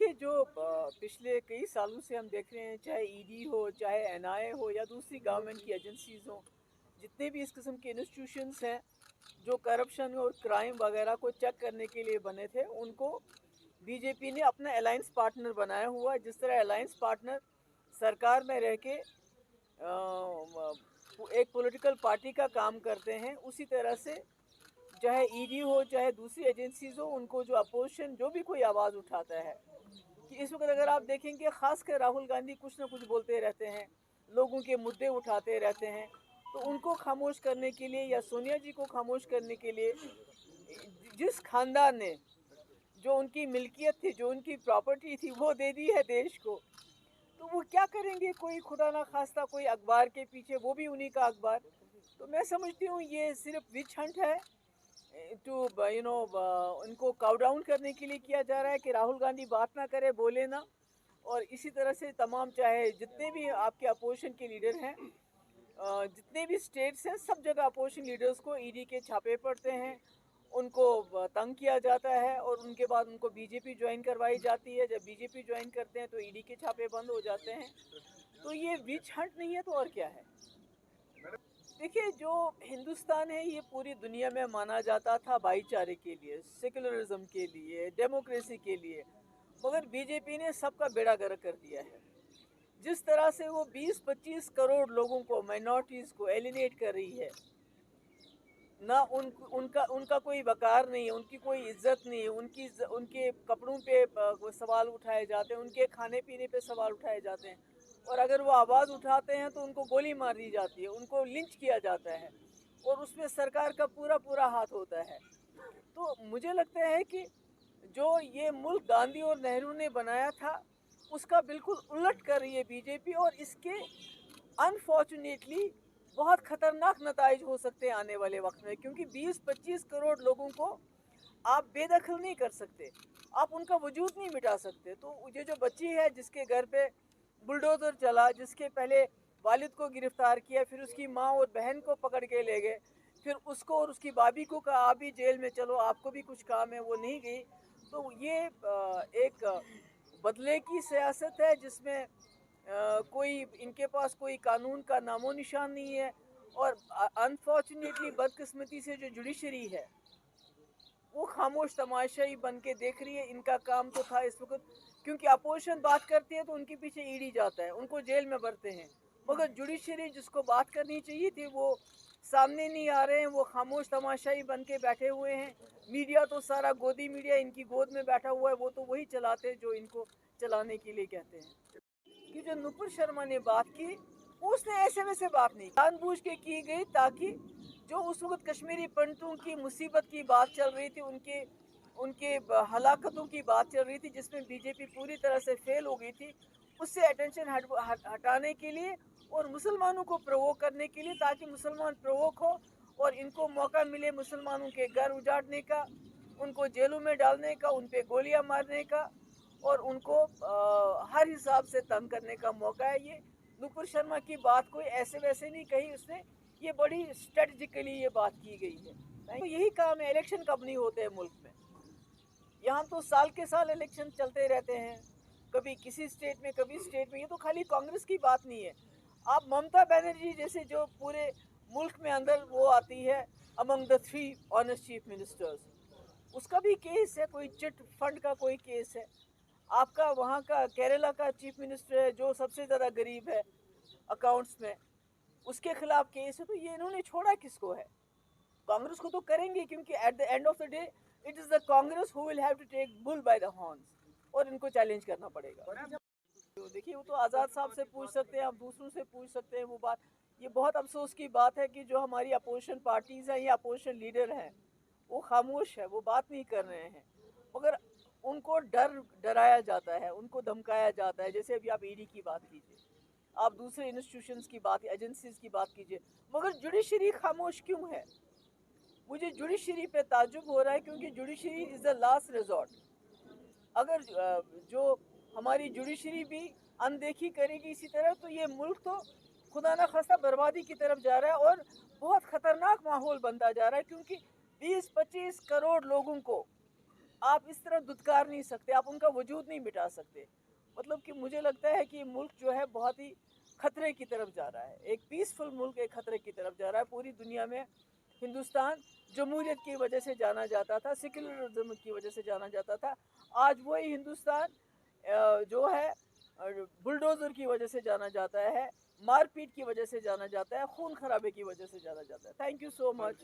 देखिए जो पिछले कई सालों से हम देख रहे हैं, चाहे ईडी हो, चाहे एनआईए हो या दूसरी गवर्नमेंट की एजेंसीज हो, जितने भी इस किस्म के इंस्टीट्यूशंस हैं जो करप्शन और क्राइम वगैरह को चेक करने के लिए बने थे, उनको बीजेपी ने अपना अलायंस पार्टनर बनाया हुआ है। जिस तरह अलायंस पार्टनर सरकार में रह के एक पॉलिटिकल पार्टी का काम करते हैं, उसी तरह से चाहे ईडी हो चाहे दूसरी एजेंसीज हो, उनको जो अपोजिशन जो भी कोई आवाज़ उठाता है, कि इस वक्त अगर आप देखेंगे खासकर राहुल गांधी कुछ ना कुछ बोलते रहते हैं, लोगों के मुद्दे उठाते रहते हैं, तो उनको खामोश करने के लिए या सोनिया जी को खामोश करने के लिए जिस खानदान ने जो उनकी मिल्कियत थी, जो उनकी प्रॉपर्टी थी, वो दे दी है देश को, तो वो क्या करेंगे? कोई खुदा ना खास्ता कोई अखबार के पीछे, वो भी उन्हीं का अखबार। तो मैं समझती हूँ ये सिर्फ विच हंट है टू उनको काउ डाउन करने के लिए किया जा रहा है कि राहुल गांधी बात ना करे, बोले ना। और इसी तरह से तमाम चाहे जितने भी आपके अपोजिशन के लीडर हैं, जितने भी स्टेट्स हैं, सब जगह अपोजिशन लीडर्स को ईडी के छापे पड़ते हैं, उनको तंग किया जाता है और उनके बाद उनको बीजेपी ज्वाइन करवाई जाती है। जब बीजेपी ज्वाइन करते हैं तो ईडी के छापे बंद हो जाते हैं। तो ये विच हंट नहीं है तो और क्या है? देखिए जो हिंदुस्तान है ये पूरी दुनिया में माना जाता था भाईचारे के लिए, सेकुलरिज्म के लिए, डेमोक्रेसी के लिए, मगर बीजेपी ने सबका बेड़ा गर्क कर दिया है। जिस तरह से वो 20-25 करोड़ लोगों को, माइनॉरिटीज़ को एलिनेट कर रही है, ना उनका कोई वकार नहीं है, उनकी कोई इज्जत नहीं है, उनके कपड़ों पे सवाल उठाए जाते हैं, उनके खाने पीने पे सवाल उठाए जाते हैं, और अगर वो आवाज़ उठाते हैं तो उनको गोली मार दी जाती है, उनको लिंच किया जाता है, और उसमें सरकार का पूरा पूरा हाथ होता है। तो मुझे लगता है कि जो ये मुल्क गांधी और नेहरू ने बनाया था, उसका बिल्कुल उलट कर रही है बीजेपी, और इसके अनफॉर्चुनेटली बहुत ख़तरनाक नताइज हो सकते हैं आने वाले वक्त में, क्योंकि 20-25 करोड़ लोगों को आप बेदखल नहीं कर सकते, आप उनका वजूद नहीं मिटा सकते। तो ये जो बच्ची है जिसके घर पे बुलडोज़र चला, जिसके पहले वालिद को गिरफ्तार किया, फिर उसकी माँ और बहन को पकड़ के ले गए, फिर उसको और उसकी भाभी को कहा आप भी जेल में चलो, आपको भी कुछ काम है, वो नहीं गई। तो ये एक बदले की सियासत है जिसमें कोई इनके पास कोई कानून का नामो निशान नहीं है, और अनफॉर्चुनेटली बदकिस्मती से जो जुडिशरी है वो खामोश तमाशाई बन के देख रही है। इनका काम तो था इस वक्त, क्योंकि अपोजिशन बात करती है तो उनके पीछे ईडी जाता है, उनको जेल में भरते हैं, मगर जुडिशरी जिसको बात करनी चाहिए थी वो सामने नहीं आ रहे हैं, वो खामोश तमाशाई बन के बैठे हुए हैं। मीडिया तो सारा गोदी मीडिया इनकी गोद में बैठा हुआ है, वो तो वही चलाते हैं जो इनको चलाने के लिए कहते हैं। कि जो नुपुर शर्मा ने बात की, उसने ऐसे वैसे बात नहीं जानबूझ के की गई, ताकि जो उस वक्त कश्मीरी पंडितों की मुसीबत की बात चल रही थी, उनके उनके हलाकतों की बात चल रही थी, जिसमें बीजेपी पूरी तरह से फेल हो गई थी, उससे अटेंशन हटाने के लिए और मुसलमानों को प्रोवोक करने के लिए, ताकि मुसलमान प्रोवोक हो और इनको मौका मिले मुसलमानों के घर उजाड़ने का, उनको जेलों में डालने का, उन पर गोलियां मारने का, और उनको हर हिसाब से तंग करने का मौका है। ये नुपुर शर्मा की बात कोई ऐसे वैसे नहीं कही उसने, ये बड़ी स्ट्रेटजिकली ये बात की गई है। तो यही काम है, इलेक्शन कब नहीं होते हैं मुल्क में? यहाँ तो साल के साल इलेक्शन चलते रहते हैं, कभी किसी स्टेट में कभी स्टेट में। ये तो खाली कांग्रेस की बात नहीं है, आप ममता बनर्जी जैसे जो पूरे मुल्क में अंदर वो आती है among the 3 honest chief ministers, उसका भी केस है, कोई चिट फंड का कोई केस है। आपका वहाँ का केरला का चीफ मिनिस्टर है जो सबसे ज़्यादा गरीब है अकाउंट्स में, उसके खिलाफ केस है। तो ये इन्होंने छोड़ा किसको है? कांग्रेस को तो करेंगे, क्योंकि at the end of the day it is the Congress who will have to take bull by the horns, और इनको चैलेंज करना पड़ेगा। तो देखिए वो तो आज़ाद साहब से पूछ सकते हैं, आप दूसरों से पूछ सकते हैं वो बात। ये बहुत अफसोस की बात है कि जो हमारी अपोजिशन पार्टीज़ हैं या अपोजिशन लीडर हैं वो खामोश है, वो बात नहीं कर रहे हैं, मगर उनको डराया जाता है, उनको धमकाया जाता है। जैसे अभी आप ईडी की बात कीजिए, आप दूसरे इंस्टीट्यूशंस की बात, एजेंसीज की बात कीजिए, मगर जुडिशरी खामोश क्यों है? मुझे जुडिशरी पे ताज्जुब हो रहा है, क्योंकि judiciary is the last resort. अगर जो हमारी जुडिशरी भी अनदेखी करेगी इसी तरह, तो ये मुल्क तो खुदा न खास्ता बर्बादी की तरफ जा रहा है, और बहुत ख़तरनाक माहौल बनता जा रहा है, क्योंकि 20-25 करोड़ लोगों को آپ اس طرح دھتکار نہیں سکتے, آپ ان کا وجود نہیں مٹا سکتے. مطلب کہ مجھے لگتا ہے کہ ملک جو ہے بہت ہی خطرے کی طرف جا رہا ہے, ایک پیسفل ملک ایک خطرے کی طرف جا رہا ہے. پوری دنیا میں ہندوستان جمہوریت کی وجہ سے جانا جاتا تھا, سیکولرزم کی وجہ سے جانا جاتا تھا, آج وہی ہندوستان جو ہے بلڈوزر کی وجہ سے جانا جاتا ہے, مار پیٹ کی وجہ سے جانا جاتا ہے, خون خرابے کی وجہ سے جانا جاتا ہے. Thank you so much.